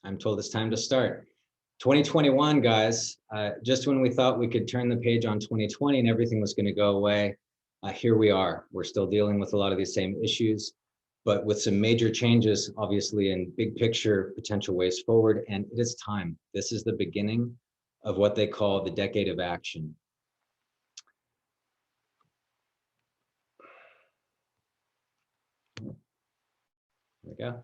I'm told it's time to start. 2021, guys, just when we thought we could turn the page on 2020 and everything was going to go away, here we are. We're still dealing with a lot of these same issues, but with some major changes, obviously, in big picture potential ways forward. And it is time. This is the beginning of what they call the decade of action. There we go.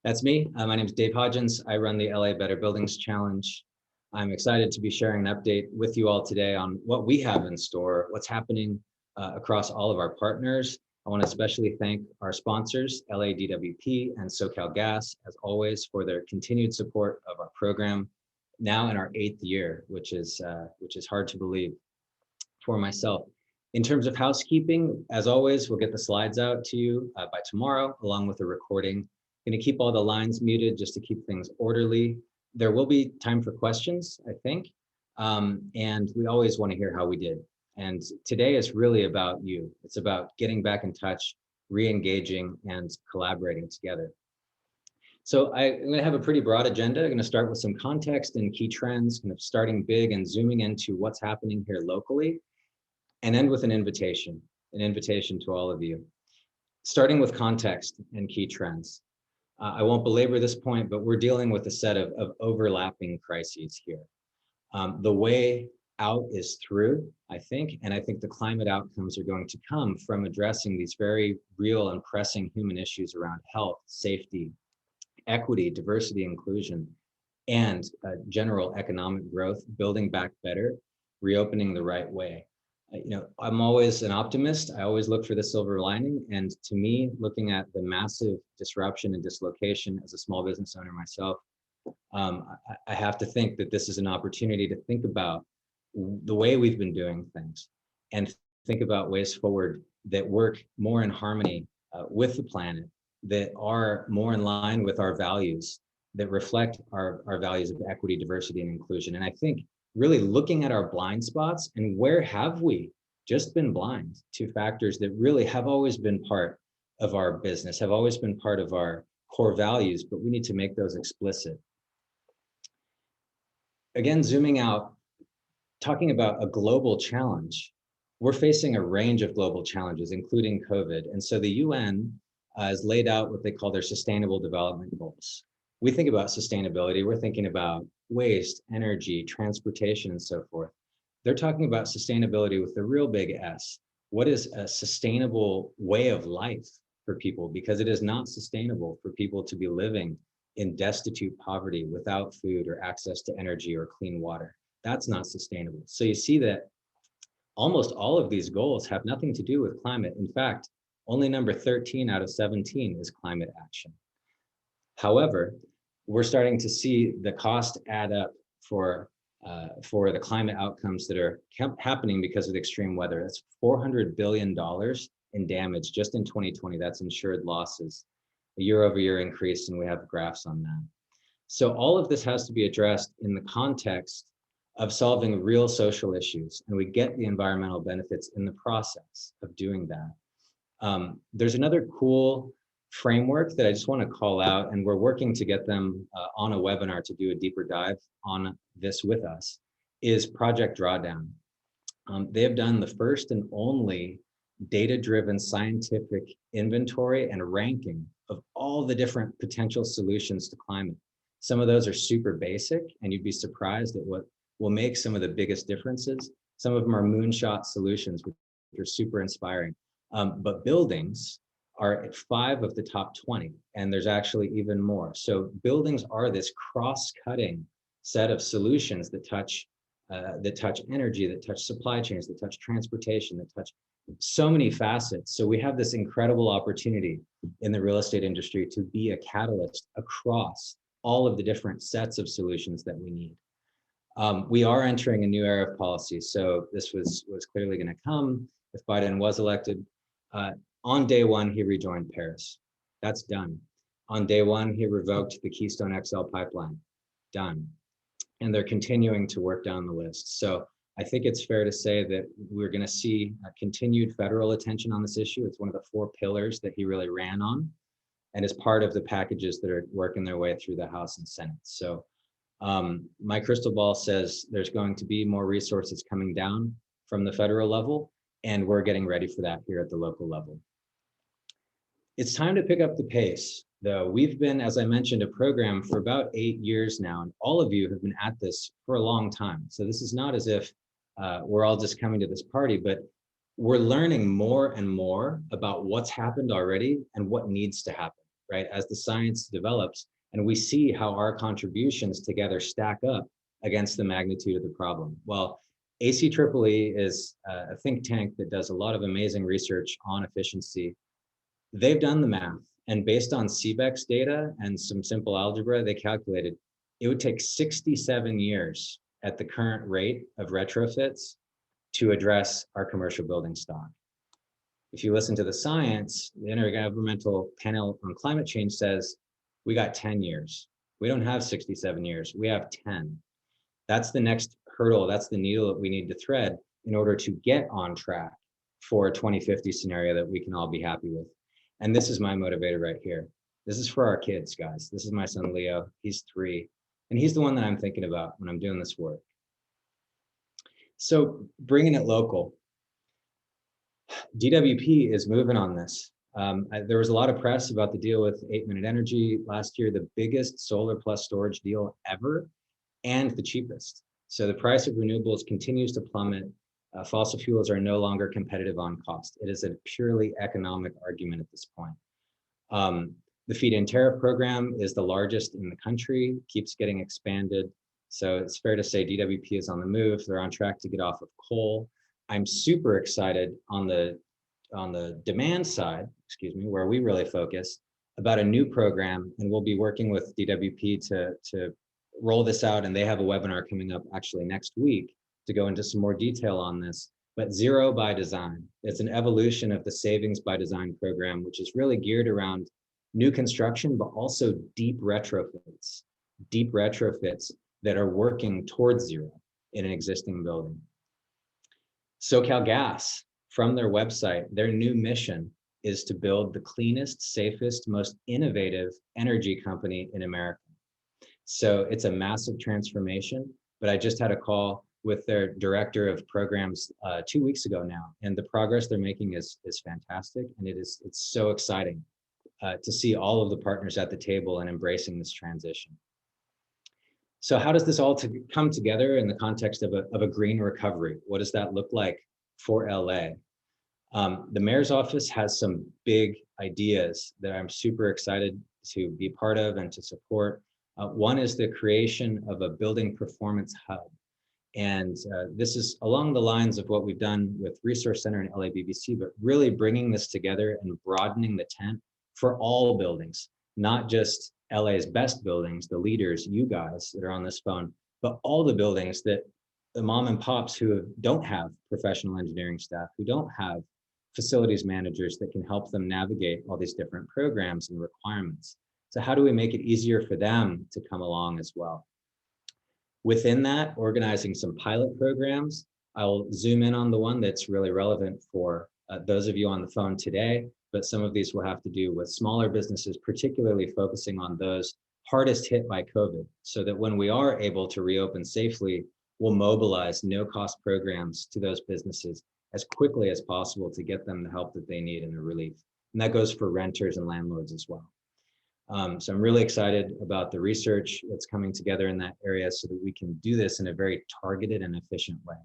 That's me. My name is Dave Hodgins. I run the LA Better Buildings Challenge. I'm excited to be sharing an update with you all today on what we have in store, what's happening across all of our partners. I want to especially thank our sponsors, LADWP and SoCalGas, as always, for their continued support of our program, now in our 8th year, which is hard to believe for myself. In terms of housekeeping, as always, we'll get the slides out to you by tomorrow, along with a recording. Going to keep all the lines muted just to keep things orderly. There will be time for questions, I think, and we always want to hear how we did. And today is really about you. It's about getting back in touch, re-engaging, and collaborating together. So I'm going to have a pretty broad agenda. I'm going to start with some context and key trends, kind of starting big and zooming into what's happening here locally, and end with an invitation to all of you. Starting with context and key trends. I won't belabor this point, but we're dealing with a set of overlapping crises here. The way out is through, I think, and I think the climate outcomes are going to come from addressing these very real and pressing human issues around health, safety, equity, diversity, inclusion, and general economic growth, building back better, reopening the right way. I'm always an optimist. I always look for the silver lining. And to me, looking at the massive disruption and dislocation as a small business owner myself, I have to think that this is an opportunity to think about the way we've been doing things and think about ways forward that work more in harmony with the planet, that are more in line with our values, that reflect our values of equity, diversity, and inclusion. And I think really looking at our blind spots and where have we just been blind to factors that really have always been part of our business, have always been part of our core values, but we need to make those explicit. Again, zooming out, talking about a global challenge, we're facing a range of global challenges, including COVID. And so the UN has laid out what they call their Sustainable Development Goals. We think about sustainability, we're thinking about waste, energy, transportation, and so forth. They're talking about sustainability with the real big S. What is a sustainable way of life for people? Because it is not sustainable for people to be living in destitute poverty without food or access to energy or clean water. That's not sustainable. So you see that almost all of these goals have nothing to do with climate. In fact, only number 13 out of 17 is climate action. However, we're starting to see the cost add up for the climate outcomes that are happening because of the extreme weather. That's $400 billion in damage just in 2020. That's insured losses, a year-over-year increase, and we have graphs on that. So all of this has to be addressed in the context of solving real social issues, and we get the environmental benefits in the process of doing that. There's another cool framework that I just want to call out, and we're working to get them on a webinar to do a deeper dive on this with us, is Project Drawdown. They have done the first and only data-driven scientific inventory and ranking of all the different potential solutions to climate. Some of those are super basic, and you'd be surprised at what will make some of the biggest differences. Some of them are moonshot solutions, which are super inspiring. But buildings are at 5 of the top 20, and there's actually even more. So buildings are this cross-cutting set of solutions that touch energy, that touch supply chains, that touch transportation, that touch so many facets. So we have this incredible opportunity in the real estate industry to be a catalyst across all of the different sets of solutions that we need. We are entering a new era of policy. So this was clearly going to come if Biden was elected. On day one, he rejoined Paris. That's done. On day one, he revoked the Keystone XL pipeline. Done. And they're continuing to work down the list. So I think it's fair to say that we're going to see continued federal attention on this issue. It's one of the 4 pillars that he really ran on. and is part of the packages that are working their way through the House and Senate. So my crystal ball says there's going to be more resources coming down from the federal level, and we're getting ready for that here at the local level. It's time to pick up the pace, though. We've been, as I mentioned, a program for about 8 years now, and all of you have been at this for a long time. So this is not as if we're all just coming to this party, but we're learning more and more about what's happened already and what needs to happen, right? As the science develops, and we see how our contributions together stack up against the magnitude of the problem. Well, ACEEE is a think tank that does a lot of amazing research on efficiency. They've done the math, and based on CBEX data and some simple algebra, they calculated it would take 67 years at the current rate of retrofits to address our commercial building stock. If you listen to the science, the Intergovernmental Panel on Climate Change says we got 10 years. We don't have 67 years, we have 10. That's the next hurdle, that's the needle that we need to thread in order to get on track for a 2050 scenario that we can all be happy with. And this is my motivator right here. This is for our kids, guys. This is my son, Leo. He's 3. And he's the one that I'm thinking about when I'm doing this work. So bringing it local. DWP is moving on this. There was a lot of press about the deal with 8-Minute Energy last year, the biggest solar plus storage deal ever, and the cheapest. So the price of renewables continues to plummet. Fossil fuels are no longer competitive on cost. It is a purely economic argument at this point. The feed-in tariff program is the largest in the country, keeps getting expanded. So it's fair to say DWP is on the move. They're on track to get off of coal. I'm super excited on the demand side, where we really focus, about a new program, and we'll be working with DWP to roll this out, and they have a webinar coming up actually next week to go into some more detail on this. But Zero by Design, it's an evolution of the Savings by Design program, which is really geared around new construction, but also deep retrofits that are working towards zero in an existing building. SoCalGas, from their website, their new mission is to build the cleanest, safest, most innovative energy company in America. So it's a massive transformation, but I just had a call with their director of programs 2 weeks ago now, and the progress they're making is fantastic, and it's so exciting to see all of the partners at the table and embracing this transition. So how does this all come together in the context of a green recovery? What does that look like for LA? The mayor's office has some big ideas that I'm super excited to be part of and to support. One is the creation of a building performance hub. And this is along the lines of what we've done with Resource Center and LABBC, but really bringing this together and broadening the tent for all buildings, not just LA's best buildings, the leaders, you guys that are on this phone, but all the buildings that the mom and pops who don't have professional engineering staff, who don't have facilities managers that can help them navigate all these different programs and requirements. So how do we make it easier for them to come along as well? Within that, organizing some pilot programs. I'll zoom in on the one that's really relevant for those of you on the phone today, but some of these will have to do with smaller businesses, particularly focusing on those hardest hit by COVID, so that when we are able to reopen safely, we'll mobilize no-cost programs to those businesses as quickly as possible to get them the help that they need and the relief. And that goes for renters and landlords as well. So I'm really excited about the research that's coming together in that area so that we can do this in a very targeted and efficient way.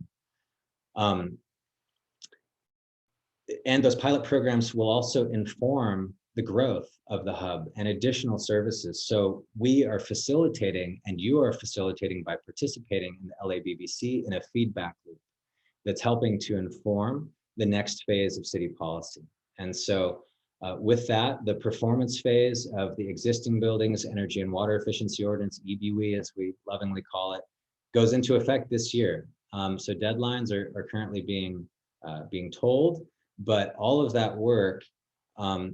And those pilot programs will also inform the growth of the hub and additional services. So we are facilitating, and you are facilitating by participating in the LABBC in a feedback loop that's helping to inform the next phase of city policy. And so with that, the performance phase of the existing buildings, energy and water efficiency ordinance, EBWE as we lovingly call it, goes into effect this year. So deadlines are currently being told, but all of that work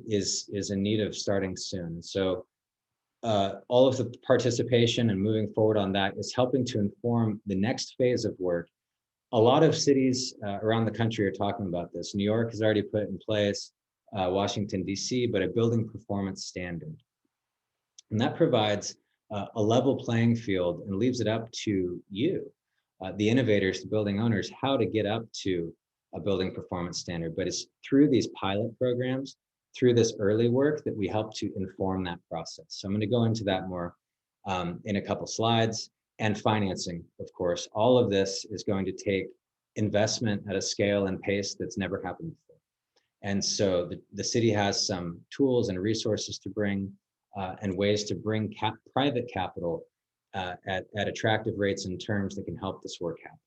is in need of starting soon. So all of the participation and moving forward on that is helping to inform the next phase of work. A lot of cities around the country are talking about this. New York has already put in place Washington, DC, but a building performance standard. And that provides a level playing field and leaves it up to you, the innovators, the building owners, how to get up to a building performance standard. But it's through these pilot programs, through this early work, that we help to inform that process. So I'm going to go into that more in a couple slides. And financing, of course. All of this is going to take investment at a scale and pace that's never happened before. And so the city has some tools and resources to bring and ways to bring private capital at attractive rates and terms that can help this work happen.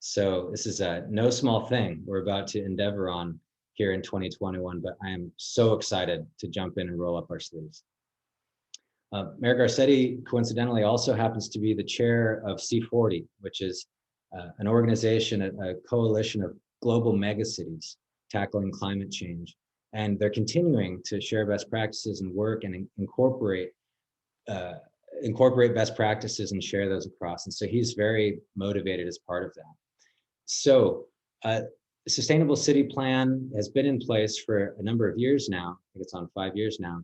So this is a no small thing we're about to endeavor on here in 2021, but I am so excited to jump in and roll up our sleeves. Mayor Garcetti, coincidentally, also happens to be the chair of C40, which is an organization, a coalition of global megacities tackling climate change. And they're continuing to share best practices and work and incorporate best practices and share those across. And so he's very motivated as part of that. So the Sustainable City Plan has been in place for a number of years now. I think it's on 5 years now.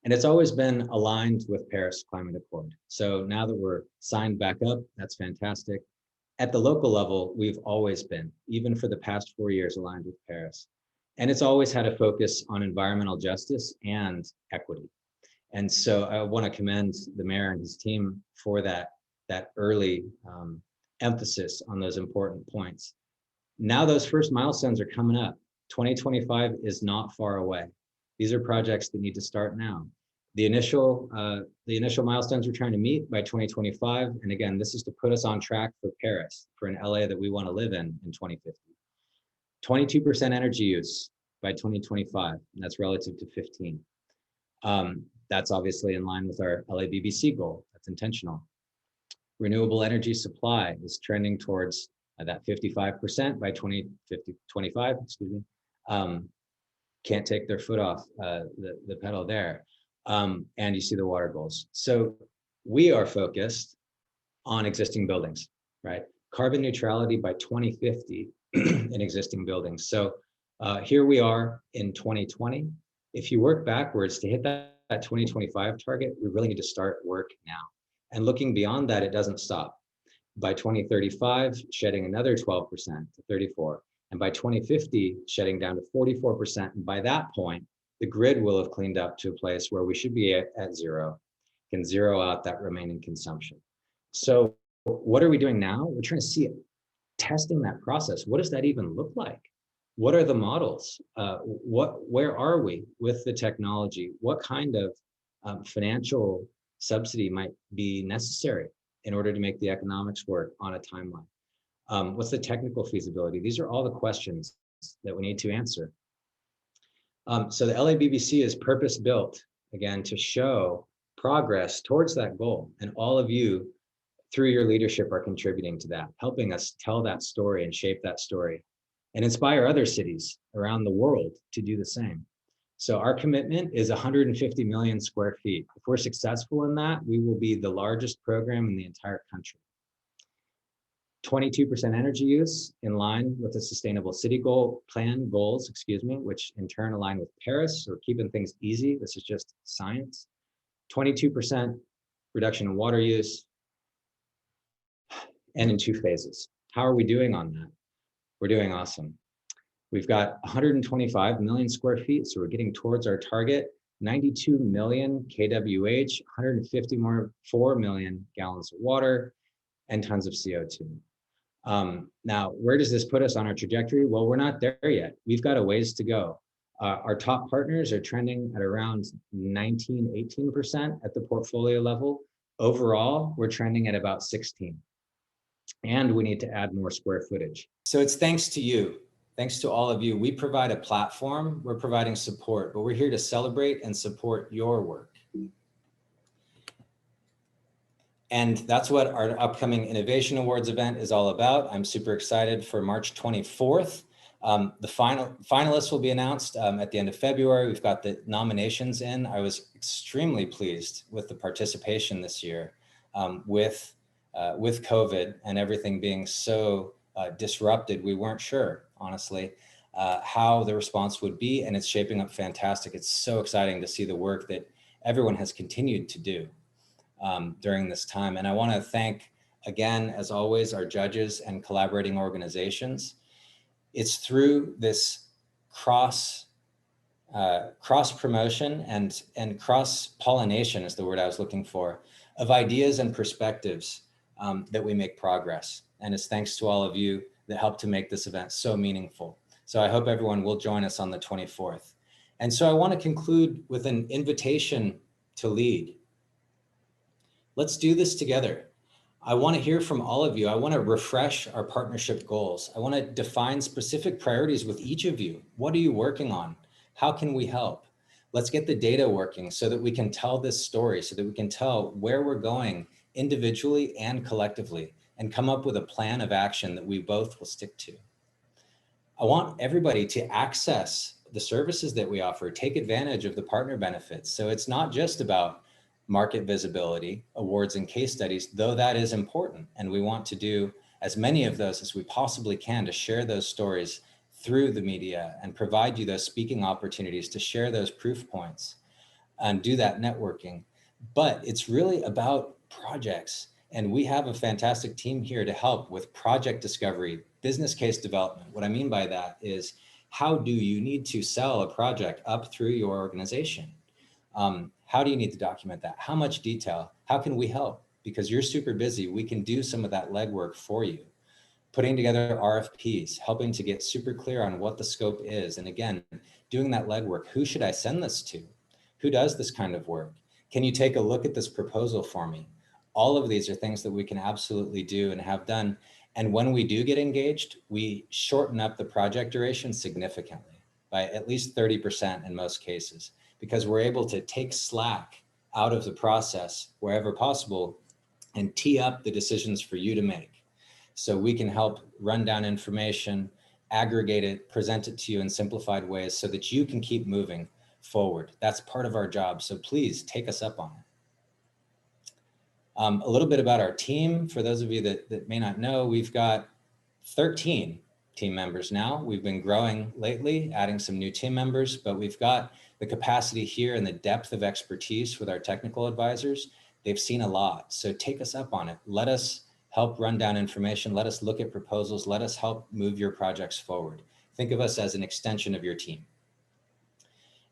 And it's always been aligned with Paris Climate Accord. So now that we're signed back up, that's fantastic. At the local level, we've always been, even for the past 4 years, aligned with Paris. And it's always had a focus on environmental justice and equity. And so I want to commend the mayor and his team for that early emphasis on those important points. Now those first milestones are coming up. 2025 is not far away. These are projects that need to start now. The initial milestones we're trying to meet by 2025, and again, this is to put us on track for Paris, for an LA that we want to live in 2050. 22% energy use by 2025, and that's relative to 15. That's obviously in line with our LABBC goal. That's intentional. Renewable energy supply is trending towards that 55% by 2025, excuse me. Can't take their foot off the pedal there. And you see the water goals. So we are focused on existing buildings, right? Carbon neutrality by 2050 in existing buildings. So here we are in 2020. If you work backwards to hit that 2025 target, we really need to start work now. And looking beyond that, it doesn't stop. By 2035, shedding another 12% to 34. And by 2050, shedding down to 44%. And by that point, the grid will have cleaned up to a place where we should be at zero, can zero out that remaining consumption. So what are we doing now? We're trying to see it, testing that process. What does that even look like? What are the models? Where are we with the technology? What kind of financial subsidy might be necessary in order to make the economics work on a timeline? What's the technical feasibility? These are all the questions that we need to answer. So the LABBC is purpose-built, again, to show progress towards that goal. And all of you, through your leadership, are contributing to that, helping us tell that story and shape that story and inspire other cities around the world to do the same. So our commitment is 150 million square feet. If we're successful in that, we will be the largest program in the entire country. 22% energy use in line with the Sustainable City Plan goals, which in turn align with Paris. So we're keeping things easy. This is just science. 22% reduction in water use, and in 2 phases. How are we doing on that? We're doing awesome. We've got 125 million square feet, so we're getting towards our target. 92 million kWh, 4 million gallons of water, and tons of CO2. Now, where does this put us on our trajectory? Well, we're not there yet. We've got a ways to go. Our top partners are trending at around 19, 18% at the portfolio level. Overall, we're trending at about 16. And we need to add more square footage. So it's thanks to you. Thanks to all of you. We provide a platform, we're providing support, but we're here to celebrate and support your work. And that's what our upcoming Innovation Awards event is all about. I'm super excited for March 24th. The finalists will be announced at the end of February. We've got the nominations in. I was extremely pleased with the participation this year with COVID and everything being so disrupted. We weren't sure, honestly. how the response would be, and it's shaping up fantastic. It's so exciting to see the work that everyone has continued to do during this time. And I want to thank, again, as always, our judges and collaborating organizations. It's through this cross promotion and cross pollination is the word I was looking for, of ideas and perspectives that we make progress. And it's thanks to all of you that helped to make this event so meaningful. So I hope everyone will join us on the 24th. And so I want to conclude with an invitation to lead. Let's do this together. I want to hear from all of you. I want to refresh our partnership goals. I want to define specific priorities with each of you. What are you working on? How can we help? Let's get the data working so that we can tell this story, so that we can tell where we're going individually and collectively, and come up with a plan of action that we both will stick to. I want everybody to access the services that we offer, take advantage of the partner benefits. So it's not just about market visibility, awards and case studies, though that is important. And we want to do as many of those as we possibly can to share those stories through the media and provide you those speaking opportunities to share those proof points and do that networking. But it's really about projects. And we have a fantastic team here to help with project discovery, business case development. What I mean by that is, how do you need to sell a project up through your organization? How do you need to document that? How much detail? How can we help? Because you're super busy, we can do some of that legwork for you. Putting together RFPs, helping to get super clear on what the scope is. And again, doing that legwork. Who should I send this to? Who does this kind of work? Can you take a look at this proposal for me? All of these are things that we can absolutely do and have done. And when we do get engaged, we shorten up the project duration significantly by at least 30% in most cases, because we're able to take slack out of the process wherever possible and tee up the decisions for you to make. So we can help run down information, aggregate it, present it to you in simplified ways so that you can keep moving forward. That's part of our job. So please take us up on it. A little bit about our team. For those of you that may not know, we've got 13 team members now. We've been growing lately, adding some new team members, but we've got the capacity here and the depth of expertise with our technical advisors. They've seen a lot. So take us up on it. Let us help run down information. Let us look at proposals. Let us help move your projects forward. Think of us as an extension of your team.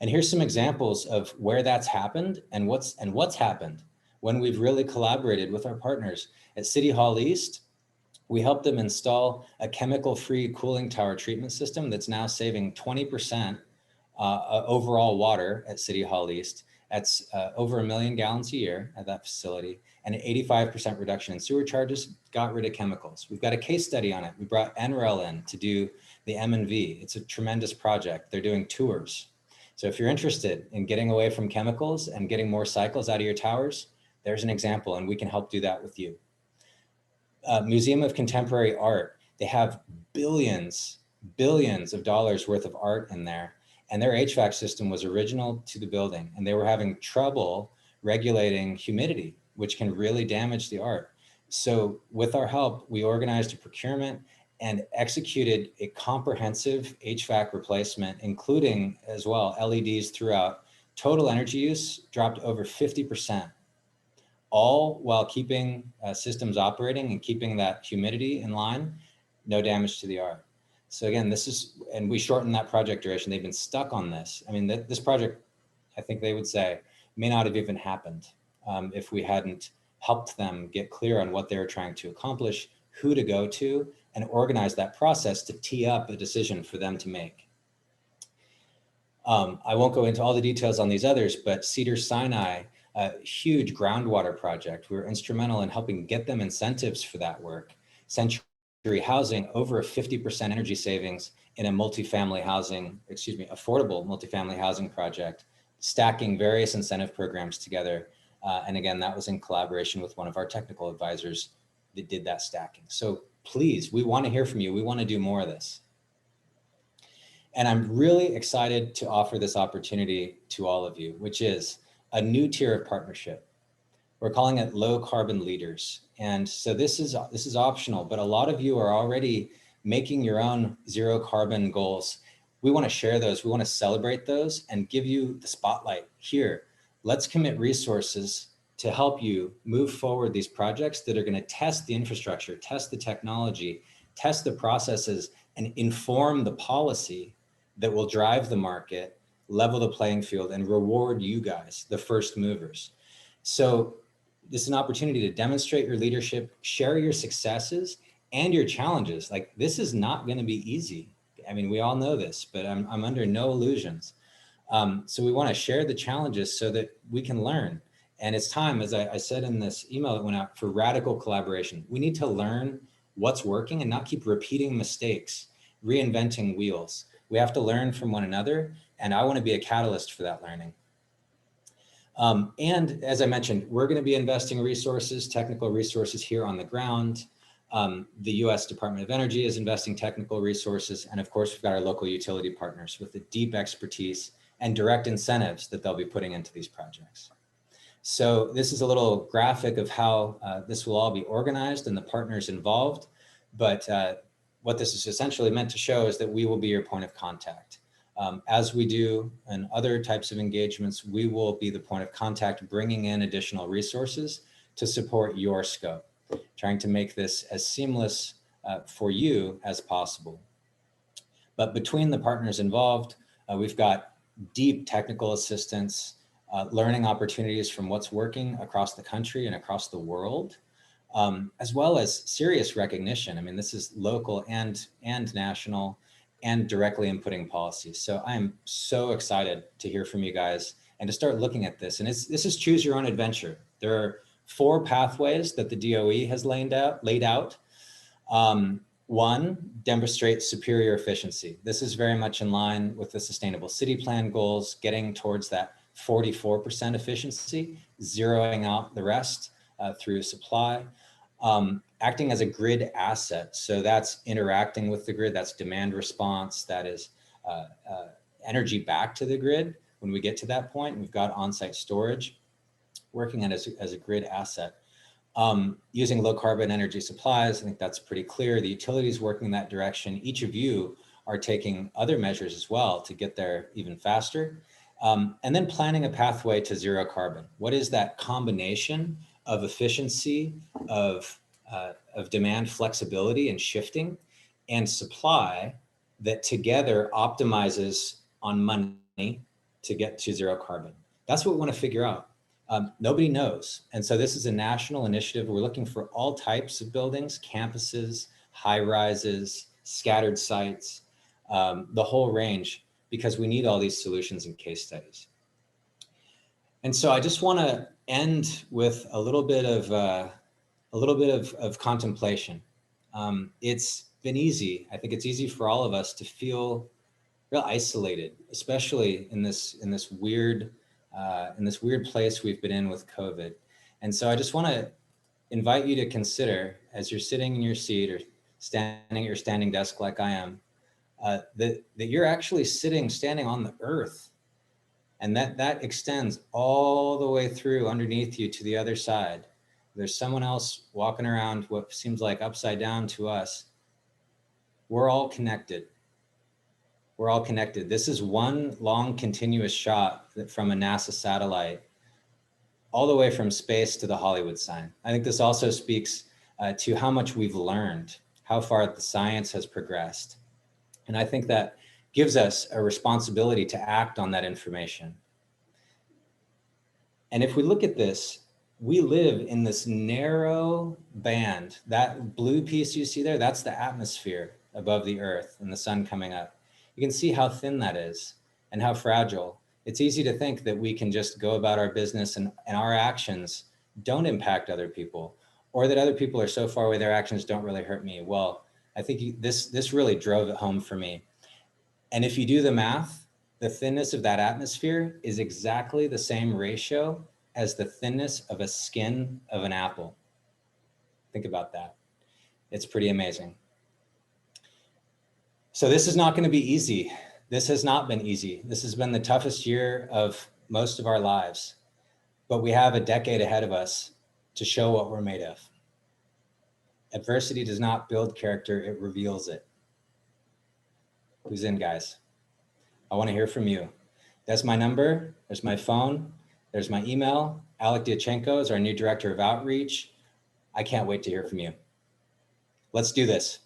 And here's some examples of where that's happened and what's happened when we've really collaborated with our partners. At City Hall East, we helped them install a chemical-free cooling tower treatment system that's now saving 20% overall water at City Hall East. That's over 1 million gallons a year at that facility, and an 85% reduction in sewer charges, got rid of chemicals. We've got a case study on it. We brought NREL in to do the M&V. It's a tremendous project. They're doing tours. So if you're interested in getting away from chemicals and getting more cycles out of your towers, there's an example, and we can help do that with you. Museum of Contemporary Art, they have billions of dollars worth of art in there, and their HVAC system was original to the building, and they were having trouble regulating humidity, which can really damage the art. So with our help, we organized a procurement and executed a comprehensive HVAC replacement, including as well LEDs throughout. Total energy use dropped over 50%, all while keeping systems operating and keeping that humidity in line, no damage to the art. So again, and we shortened that project duration. They've been stuck on this. I mean, this project, I think they would say, may not have even happened if we hadn't helped them get clear on what they were trying to accomplish, who to go to, and organize that process to tee up a decision for them to make. I won't go into all the details on these others, but Cedars-Sinai, a huge groundwater project. We were instrumental in helping get them incentives for that work. Century Housing, over a 50% energy savings in a affordable multifamily housing project, stacking various incentive programs together. And again, that was in collaboration with one of our technical advisors that did that stacking. So please, we want to hear from you. We want to do more of this. And I'm really excited to offer this opportunity to all of you, which is a new tier of partnership. We're calling it low carbon leaders. And so this is optional, but a lot of you are already making your own zero carbon goals. we want to share those. We want to celebrate those and give you the spotlight here. Let's commit resources to help you move forward these projects that are going to test the infrastructure, test the technology, test the processes, and inform the policy that will drive the market, level the playing field, and reward you guys, the first movers. So this is an opportunity to demonstrate your leadership, share your successes and your challenges. Like, this is not going to be easy. I mean, we all know this, but I'm under no illusions. So we want to share the challenges so that we can learn. And it's time, as I said in this email that went out, for radical collaboration. We need to learn what's working and not keep repeating mistakes, reinventing wheels. We have to learn from one another, and I want to be a catalyst for that learning. And as I mentioned, we're going to be investing resources, technical resources here on the ground. The US Department of Energy is investing technical resources. And of course, we've got our local utility partners with the deep expertise and direct incentives that they'll be putting into these projects. So this is a little graphic of how this will all be organized and the partners involved. But what this is essentially meant to show is that we will be your point of contact. As we do in other types of engagements, we will be the point of contact, bringing in additional resources to support your scope, trying to make this as seamless for you as possible. But between the partners involved, we've got deep technical assistance, learning opportunities from what's working across the country and across the world, as well as serious recognition. I mean, this is local and national, and directly inputting policies. So I'm so excited to hear from you guys and to start looking at this. And this is choose your own adventure. There are 4 pathways that the DOE has laid out. One, demonstrate superior efficiency. This is very much in line with the Sustainable City Plan goals, getting towards that 44% efficiency, zeroing out the rest through supply. Acting as a grid asset. So that's interacting with the grid, that's demand response, that is energy back to the grid. When we get to that point, we've got on-site storage, working as a grid asset. Using low carbon energy supplies, I think that's pretty clear. The utilities working in that direction. Each of you are taking other measures as well to get there even faster. And then planning a pathway to zero carbon. What is that combination of efficiency, of demand flexibility and shifting, and supply that together optimizes on money to get to zero carbon? That's what we want to figure out. Nobody knows. And so this is a national initiative. We're looking for all types of buildings, campuses, high rises, scattered sites, the whole range, because we need all these solutions and case studies. And so I just want to end with a little bit of contemplation. It's been easy. I think it's easy for all of us to feel real isolated, especially in this weird place we've been in with COVID. And so I just want to invite you to consider, as you're sitting in your seat or standing at your standing desk like I am, that you're actually standing on the earth, and that extends all the way through underneath you to the other side. There's someone else walking around what seems like upside down to us. We're all connected. We're all connected. This is one long continuous shot from a NASA satellite all the way from space to the Hollywood sign. I think this also speaks to how much we've learned, how far the science has progressed. And I think that gives us a responsibility to act on that information. And if we look at this, we live in this narrow band. That blue piece you see there, that's the atmosphere above the earth and the sun coming up. You can see how thin that is and how fragile. It's easy to think that we can just go about our business and our actions don't impact other people, or that other people are so far away, their actions don't really hurt me. Well, I think this really drove it home for me. And if you do the math, the thinness of that atmosphere is exactly the same ratio as the thinness of a skin of an apple. Think about that. It's pretty amazing. So this is not going to be easy. This has not been easy. This has been the toughest year of most of our lives, but we have a decade ahead of us to show what we're made of. Adversity does not build character, it reveals it. Who's in, guys? I want to hear from you. That's my number. There's my phone. There's my email. Alec Diachenko is our new director of outreach. I can't wait to hear from you. Let's do this.